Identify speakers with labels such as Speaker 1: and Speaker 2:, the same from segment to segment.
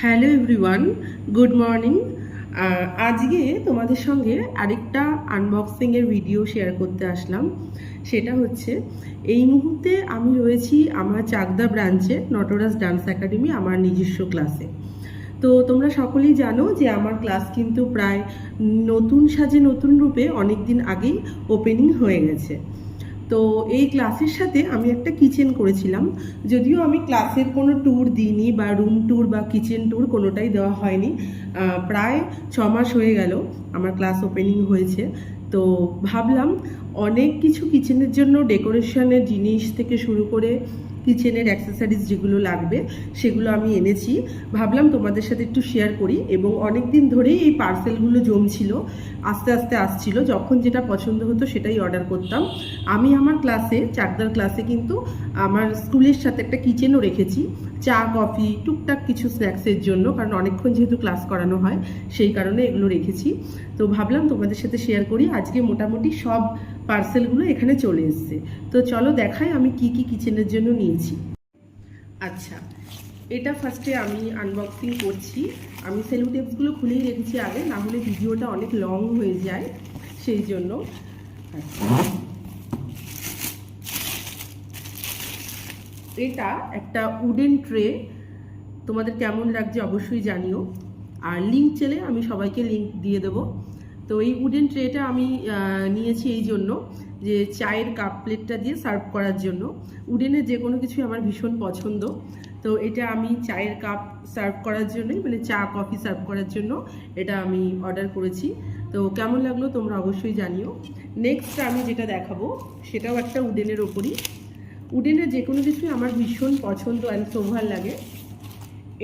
Speaker 1: Hello everyone, good morning. আজকে তোমাদের সঙ্গে আরেকটা আনবক্সিংয়ের ভিডিও শেয়ার করতে আসলাম। সেটা হচ্ছে এই মুহূর্তে আমি রয়েছি আমার চাকদা ব্রাঞ্চে নটরাজ ডান্স একাডেমি, আমার নিজস্ব ক্লাসে। তো তোমরা সকলেই জানো যে আমার ক্লাস কিন্তু প্রায় নতুন সাজে নতুন রূপে অনেক দিন আগেই ওপেনিং হয়ে গেছে। তো এই ক্লাসের সাথে আমি একটা কিচেন করেছিলাম, যদিও আমি ক্লাসের কোনো ট্যুর দিইনি বা রুম ট্যুর বা কিচেন ট্যুর কোনোটাই দেওয়া হয়নি। প্রায় 6 মাস হয়ে গেল আমার ক্লাস ওপেনিং হয়েছে। তো ভাবলাম অনেক কিছু কিচেনের জন্য ডেকোরেশনের জিনিস থেকে শুরু করে কিচেনের অ্যাক্সেসরিজ যেগুলো লাগবে সেগুলো আমি এনেছি। ভাবলাম তোমাদের সাথে একটু শেয়ার করি, এবং অনেক দিন ধরেই এই পার্সেলগুলো জমছিল, আস্তে আস্তে আসছিল, যখন যেটা পছন্দ হতো সেটাই অর্ডার করতাম। আমি আমার ক্লাসে, চাকদার ক্লাসে কিন্তু আমার স্কুলের সাথে একটা কিচেনও রেখেছি, চা কফি টুকটাক কিছু স্ন্যাক্সের জন্য, কারণ অনেকক্ষণ যেহেতু ক্লাস করানো হয় সেই কারণে এগুলো রেখেছি। তো ভাবলাম তোমাদের সাথে শেয়ার করি। আজকে মোটামুটি সব পার্সেলগুলো এখানে চলে এসছে। তো চলো দেখাই আমি কি কি কিচেনের জন্য নিয়েছি। আচ্ছা, এটা ফার্স্টে আমি আনবক্সিং করছি। আমি সেলো টেপসগুলো খুলেই রেখেছি আগে, না হলে ভিডিওটা অনেক লং হয়ে যায়, সেই জন্য। আচ্ছা, এটা একটা উডেন ট্রে। তোমাদের কেমন লাগছে অবশ্যই জানিও, আর লিঙ্ক চেলে আমি সবাইকে লিঙ্ক দিয়ে দেবো। তো এই উডেন ট্রেটা আমি নিয়েছি এই জন্য যে চায়ের কাপ প্লেটটা দিয়ে সার্ভ করার জন্য। উডেনের যে কোনো কিছুই আমার ভীষণ পছন্দ। তো এটা আমি চায়ের কাপ সার্ভ করার জন্যই, মানে চা কফি সার্ভ করার জন্য এটা আমি অর্ডার করেছি। তো কেমন লাগলো তোমরা অবশ্যই জানিও। নেক্সট আমি যেটা দেখাবো সেটাও একটা উডেনের ওপরই। উডেনের যে কোনো কিছুই আমার ভীষণ পছন্দ অ্যান্ড সোভার লাগে।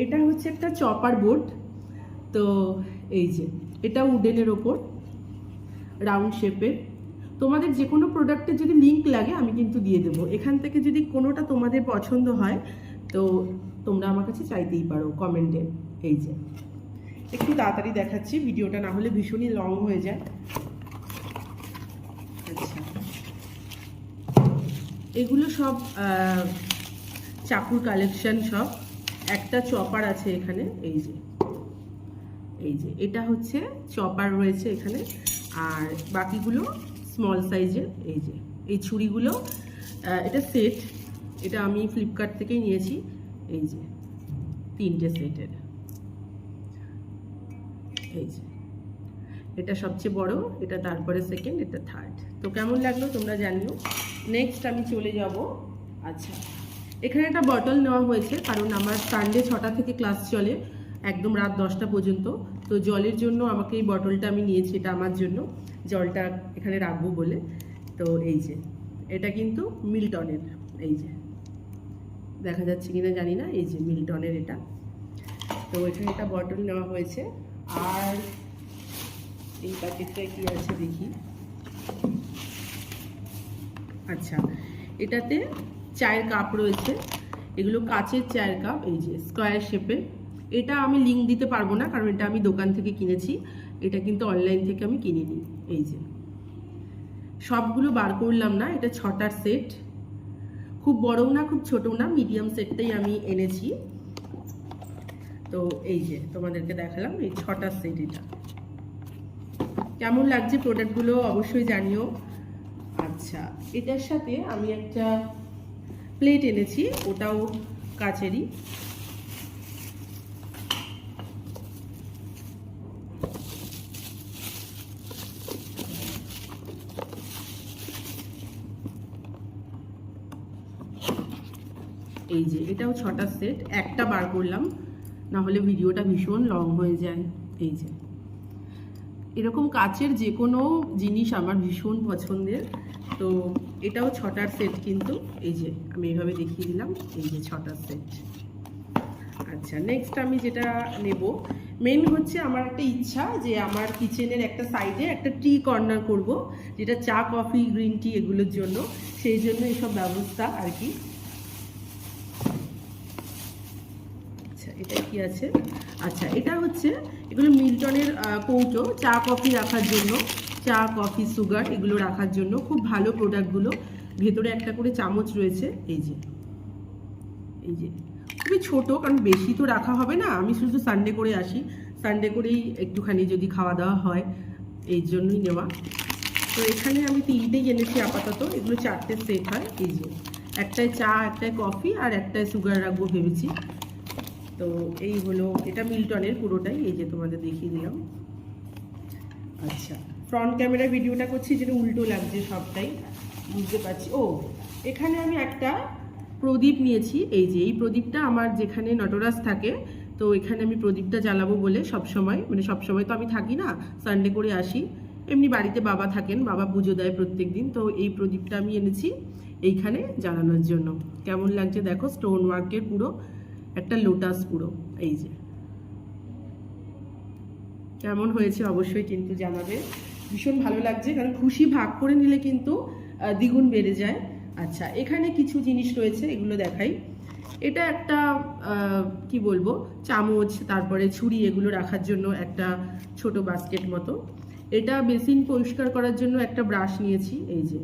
Speaker 1: এটা হচ্ছে একটা চপার বোর্ড। তো এই যে এটা উডেনের ওপর রাউন্ড শেপের। তোমাদের যে কোনো প্রোডাক্টের যদি লিঙ্ক লাগে আমি কিন্তু দিয়ে দেবো। এখান থেকে যদি কোনোটা তোমাদের পছন্দ হয় তো তোমরা আমার কাছে চাইতেই পারো কমেন্টে। এই যে একটু তাড়াতাড়ি দেখাচ্ছি, ভিডিওটা না হলে ভীষণই লং হয়ে যায়। আচ্ছা, এগুলো সব চাকুর কালেকশন সব। একটা চপার আছে এখানে, এই যে এটা হচ্ছে চপার রয়েছে এখানে, আর বাকিগুলো স্মল সাইজের। এই যে এই ছুরিগুলো, এটা সেট, এটা আমি ফ্লিপকার্ট থেকেই নিয়েছি। এই যে 3টে সেটের। এই যে এটা সবচেয়ে বড়, এটা তারপরে সেকেন্ড, এটা থার্ড। তো কেমন লাগলো তোমরা জানিও। নেক্সট আমি চলে যাব। আচ্ছা, এখানে একটা বটল নেওয়া হয়েছে, কারণ আমার সানডে 6টা থেকে ক্লাস চলে একদম রাত 10টা পর্যন্ত। তো জলের জন্য আমাকে এই বটলটা আমি নিয়েছি, এটা আমার জন্য জলটা এখানে রাখবো বলে। তো এই যে এটা কিন্তু মিল্টনের, এই যে দেখা যাচ্ছে কিনা জানি না, এই যে মিল্টনের এটা। তো এখানে একটা বটল নেওয়া হয়েছে। আর এই প্যাকেটটায় কি আছে দেখি। আচ্ছা, এটাতে চায়ের কাপ রয়েছে, এগুলো কাচের চায়ের কাপ, এই যে স্কোয়ার শেপের। এটা আমি লিঙ্ক দিতে পারবো না, কারণ এটা আমি দোকান থেকে কিনেছি, এটা কিন্তু অনলাইন থেকে আমি কিনিনি। এই যে সবগুলো বার করলাম না, এটা 6টার সেট, খুব বড়ও না খুব ছোটও না, মিডিয়াম সেটটাই আমি এনেছি। তো এই যে তোমাদেরকে দেখালাম এই 6টার সেট। এটা কেমন লাগছে প্রোডাক্টগুলো অবশ্যই জানিও। আচ্ছা, এটার সাথে আমি একটা প্লেট এনেছি, ওটাও কাচেরই। এই যে এটাও 6টা সেট, একটা বার করলাম, না হলে ভিডিওটা ভীষণ লং হয়ে যায়। এই যে এরকম কাচের যে কোনো জিনিস আমার ভীষণ পছন্দের। তো এটাও 6টার সেট কিন্তু, এই যে আমি এইভাবে দেখিয়ে দিলাম, এই যে 6টার সেট। আচ্ছা, নেক্সট আমি যেটা নেব, মেন হচ্ছে আমার একটা ইচ্ছা যে আমার কিচেনের একটা সাইডে একটা টি কর্নার করব, যেটা চা কফি গ্রিন টি এগুলোর জন্য, সেই জন্য এইসব ব্যবস্থা আর কি। আচ্ছা, এটা কি আছে? আচ্ছা, এটা হচ্ছে এগুলো মিল্টনের কৌটো, চা কফি রাখার জন্য, চা কফি সুগার এগুলো রাখার জন্য খুব ভালো প্রোডাক্টগুলো। ভেতরে একটা করে চামচ রয়েছে, এই যে খুবই ছোট, কারণ বেশি তো রাখা হবে না, আমি শুধু সানডে করে আসি, সানডে করেই একটুখানি যদি খাওয়া দাওয়া হয়, এই জন্যই নেওয়া। তো এখানে আমি 3টেই এনেছি আপাতত, এগুলো 4টে সেট হয়। এই যে একটায় চা, একটায় কফি আর একটায় সুগার রাখবো ভেবেছি। তো এই হলো, এটা মিল্টনের পুরোটাই, এই যে তোমাদের দেখিয়ে দিলাম। আচ্ছা, ফ্রন্ট ক্যামেরা ভিডিওটা করছি যেটা উল্টো লাগছে সবটাই, বুঝতে পারছি। ও, এখানে আমি একটা প্রদীপ নিয়েছি। এই যে এই প্রদীপটা আমার যেখানে নটরাজ থাকে, তো এখানে আমি প্রদীপটা জ্বালাবো বলে সবসময়, মানে সবসময় তো আমি থাকি না, সানডে করে আসি, এমনি বাড়িতে বাবা থাকেন, বাবা পুজো দেয় প্রত্যেক দিন। তো এই প্রদীপটা আমি এনেছি এইখানে জ্বালানোর জন্য। কেমন লাগছে দেখো, স্টোন ওয়ার্কের পুরো একটা লোটাস পুরো। এই যে কেমন হয়েছে অবশ্যই কিন্তু জানাবে, ভীষণ ভালো লাগছে, কারণ খুশি ভাগ করে নিলে কিন্তু দ্বিগুণ বেড়ে যায়। আচ্ছা, এখানে কিছু জিনিস রয়েছে, এগুলো দেখাই। এটা একটা কি বলবো, চামচ, তারপরে ছুরি, এগুলো রাখার জন্য একটা ছোট বাস্কেট মতো। এটা বেসিন পরিষ্কার করার জন্য একটা ব্রাশ নিয়েছি। এই যে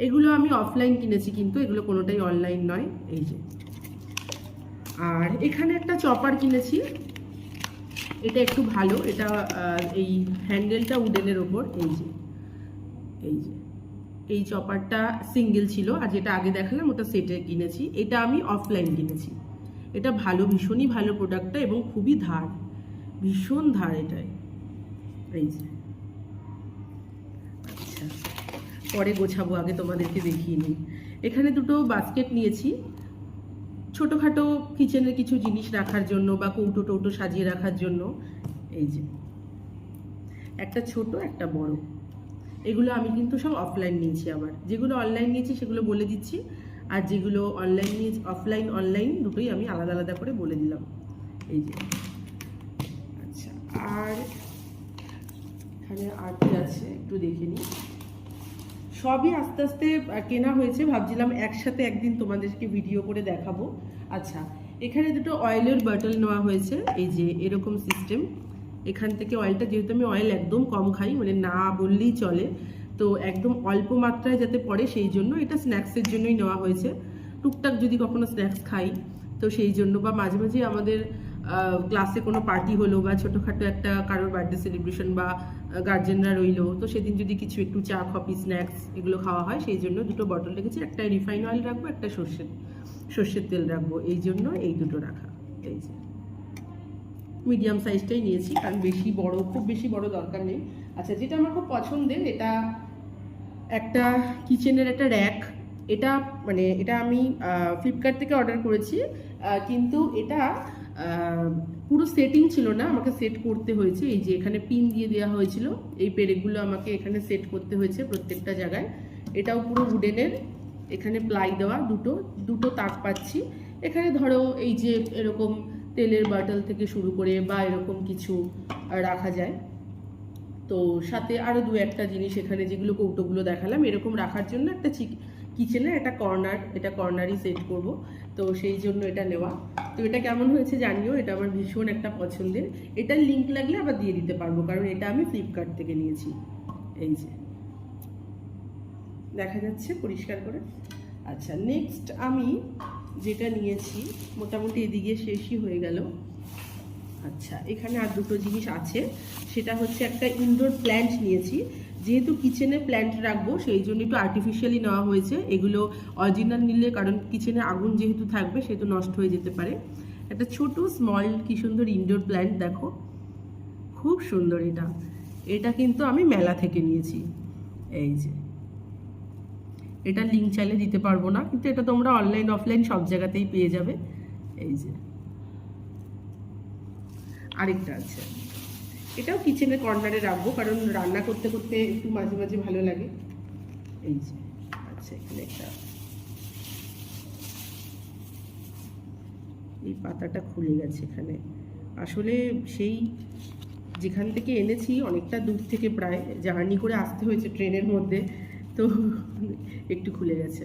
Speaker 1: এগুলো আমি অফলাইন কিনেছি, কিন্তু এগুলো কোনোটাই অনলাইন নয়। এই যে, আর এখানে একটা চপার কিনেছি, এটা একটু ভালো, এটা এই হ্যান্ডেলটা উডেনের ওপর। এই যে এই চপারটা সিঙ্গেল ছিল, আর যেটা আগে দেখালাম ওটা সেটে কিনেছি। এটা আমি অফলাইন কিনেছি। এটা ভালো, ভীষণই ভালো প্রোডাক্টটা, এবং খুবই ধার, ভীষণ ধার এটাই। এই যে, আচ্ছা পরে গোছাবো, আগে তোমাদেরকে দেখিয়ে নিই। এখানে দুটো বাস্কেট নিয়েছি, ছোটোখাটো কিচেনের কিছু জিনিস রাখার জন্য বা কৌটো টৌটো সাজিয়ে রাখার জন্য। এই যে একটা ছোট, একটা বড়। এগুলো আমি কিন্তু সব অফলাইন নিয়েছি, আবার যেগুলো অনলাইন নিয়েছি সেগুলো বলে দিচ্ছি, আর যেগুলো অনলাইন নিয়েছি, অফলাইন অনলাইন দুটোই আমি আলাদা আলাদা করে বলে দিলাম। এই যে, আচ্ছা, আর এখানে আর কি আছে একটু দেখে নিই। সবই আস্তে আস্তে কেনা হয়েছে, ভাবছিলাম একসাথে একদিন তোমাদেরকে ভিডিও করে দেখাবো। আচ্ছা, এখানে দুটো অয়েলের বটল নেওয়া হয়েছে। এই যে এরকম সিস্টেম, এখান থেকে অয়েলটা, যেহেতু আমি অয়েল একদম কম খাই, মানে না বললেই চলে, তো একদম অল্প মাত্রায় যাতে পড়ে সেই জন্য এটা স্ন্যাক্সের জন্যই নেওয়া হয়েছে। টুকটাক যদি কখনো স্ন্যাক্স খাই তো সেই জন্য, বা মাঝে মাঝে আমাদের ক্লাসে কোনো পার্টি হলো, বা ছোটোখাটো একটা কারোর বার্থডে সেলিব্রেশন, বা গার্জেনরা রইলো, তো সেদিন যদি কিছু একটু চা, কফি, স্ন্যাক্স এগুলো খাওয়া হয়, সেই জন্য দুটো বটল রেখেছি। একটা রিফাইন অয়েল রাখবো, একটা সর্ষের তেল রাখবো, এই জন্য এই দুটো রাখা। এই যে মিডিয়াম সাইজটাই নিয়েছি, কারণ বেশি বড়, খুব বেশি বড় দরকার নেই। আচ্ছা, যেটা আমার খুব পছন্দের, এটা একটা কিচেনের একটা র্যাক। এটা মানে এটা আমি ফ্লিপকার্ট থেকে অর্ডার করেছি, কিন্তু এটা পুরো সেটিং ছিল না, আমাকে সেট করতে হয়েছে। এই যে এখানে পিন দিয়ে দেওয়া হয়েছিল, এই পেরেকগুলো আমাকে এখানে সেট করতে হয়েছে প্রত্যেকটা জায়গায়। এটাও পুরো উডেনের, এখানে প্লাই দেওয়া, দুটো দুটো তাক পাচ্ছি। এখানে ধরো এই যে এরকম তেলের বটল থেকে শুরু করে বা এরকম কিছু রাখা যায়। তো সাথে আরও দু একটা জিনিস এখানে, যেগুলো কৌটোগুলো দেখালাম, এরকম রাখার জন্য একটা কিচেনের একটা কর্নার, এটা কর্নারই সেট করব, তো সেই জন্য এটা নেওয়া। তো এটা কেমন হয়েছে জানিও, এটা আমার ভীষণ একটা পছন্দের। এটার লিঙ্ক লাগলে আবার দিয়ে দিতে পারবো, কারণ এটা আমি ফ্লিপকার্ট থেকে নিয়েছি। এই যে দেখা যাচ্ছে পরিষ্কার করে। আচ্ছা, নেক্সট আমি যেটা নিয়েছি, মোটামুটি এদিকে শেষই হয়ে গেল। আচ্ছা, এখানে আর দুটো জিনিস আছে, সেটা হচ্ছে একটা ইনডোর প্ল্যান্ট নিয়েছি। যেহেতু কিচেনে প্ল্যান্ট রাখবো সেই জন্য একটু আর্টিফিশিয়ালি নেওয়া হয়েছে। এগুলো অরিজিনাল নিলে, কারণ কিচেনে আগুন যেহেতু থাকবে সেহেতু নষ্ট হয়ে যেতে পারে। একটা ছোট স্মল, কি সুন্দর ইনডোর প্ল্যান্ট দেখো, খুব সুন্দর। এটা কিন্তু আমি মেলা থেকে নিয়েছি। এই যে এটা লিঙ্ক চাইলে দিতে পারবো না, কিন্তু এটা তোমরা অনলাইন অফলাইন সব জায়গাতেই পেয়ে যাবে। এই যে আরেকটা আছে, এটাও কিচেনের কর্নারে রাখবো, কারণ রান্না করতে করতে একটু মাঝে মাঝে ভালো লাগে। এই যে, আচ্ছা, এখানে একটা, এই পাতাটা খুলে গেছে এখানে, আসলে সেই যেখান থেকে এনেছি অনেকটা দূর থেকে, প্রায় জার্নি করে আসতে হয়েছে ট্রেনের মধ্যে, তো একটু খুলে গেছে।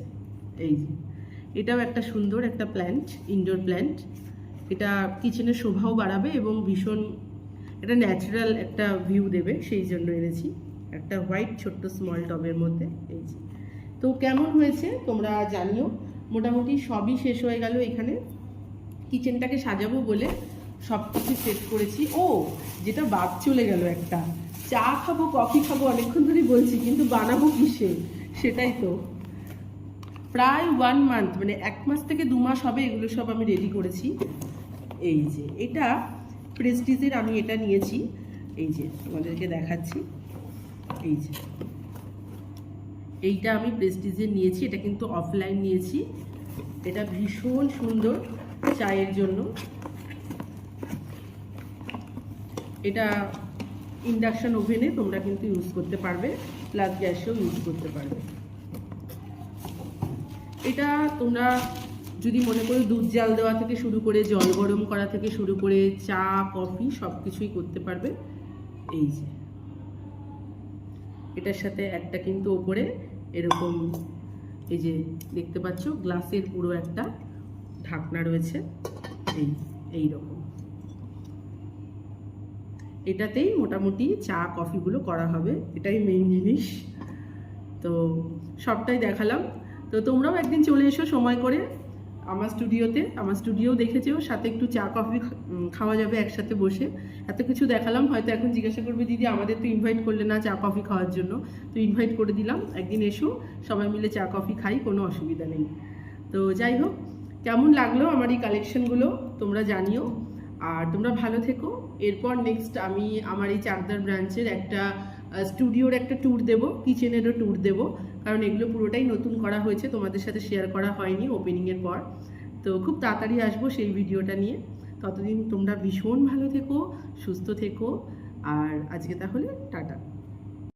Speaker 1: এই যে এটাও একটা সুন্দর একটা প্ল্যান্ট, ইনডোর প্ল্যান্ট। এটা কিচেনের শোভাও বাড়াবে এবং ভীষণ এটা ন্যাচারাল একটা ভিউ দেবে, সেই জন্য এনেছি একটা হোয়াইট ছোট্ট স্মল টবের মধ্যে। এই যে, তো কেমন হয়েছে তোমরা জানিও। মোটামুটি সবই শেষ হয়ে গেল এখানে। কিচেনটাকে সাজাবো বলে সব কিছু সেট করেছি। ও, যেটা বাদ চলে গেল, একটা চা খাবো, কফি খাবো অনেকক্ষণ ধরেই বলছি, কিন্তু বানাবো কিসে, সেটাই তো। প্রায় 1 মান্থ, মানে 1 মাস থেকে 2 মাস হবে এগুলো সব আমি রেডি করেছি। এই যে এটা প্রেস্টিজের, আমি এটা নিয়েছি, এই যে তোমাদেরকে দেখাচ্ছি, এই যে এইটা আমি প্রেস্টিজের নিয়েছি, এটা কিন্তু অফলাইন নিয়েছি। এটা ভীষণ সুন্দর চায়ের জন্য। এটা ইন্ডাকশন ওভেনে তোমরা কিন্তু ইউজ করতে পারবে, প্লাস গ্যাসেও ইউজ করতে পারবে। এটা তোমরা যদি মনে করো দুধ জাল দেওয়া থেকে শুরু করে জল গরম করা থেকে শুরু করে চা কফি সব কিছুই করতে পারবে। এই যে এটার সাথে একটা কিন্তু ওপরে এরকম, এই যে দেখতে পাচ্ছ গ্লাসের পুরো একটা ঢাকনা রয়েছে, এই রকম। এটাতেই মোটামুটি চা কফিগুলো করা হবে, এটাই মেইন জিনিস। তো সবটাই দেখালাম। তো তোমরাও একদিন চলে এসো সময় করে আমার স্টুডিওতে, আমার স্টুডিও দেখেছেও, সাথে একটু চা কফি খাওয়া যাবে একসাথে বসে। এত কিছু দেখালাম, হয়তো এখন জিজ্ঞাসা করবে দিদি আমাদের তো ইনভাইট করলে না চা কফি খাওয়ার জন্য। তো ইনভাইট করে দিলাম, একদিন এসো, সবাই মিলে চা কফি খাই, কোনো অসুবিধা নেই। তো যাই হোক, কেমন লাগলো আমার এই কালেকশনগুলো তোমরা জানিও, আর তোমরা ভালো থেকো। এরপর নেক্সট আমি আমার এই চাকদার ব্রাঞ্চের একটা স্টুডিওর একটা ট্যুর দেবো, কিচেনেরও ট্যুর দেবো, কারণ এগুলো পুরোটাই নতুন করা হয়েছে, তোমাদের সাথে শেয়ার করা হয়নি ওপেনিংয়ের পর। তো খুব তাড়াতাড়ি আসবো সেই ভিডিওটা নিয়ে। ততদিন তোমরা ভীষণ ভালো থেকো, সুস্থ থেকো, আর আজকে তাহলে টাটা।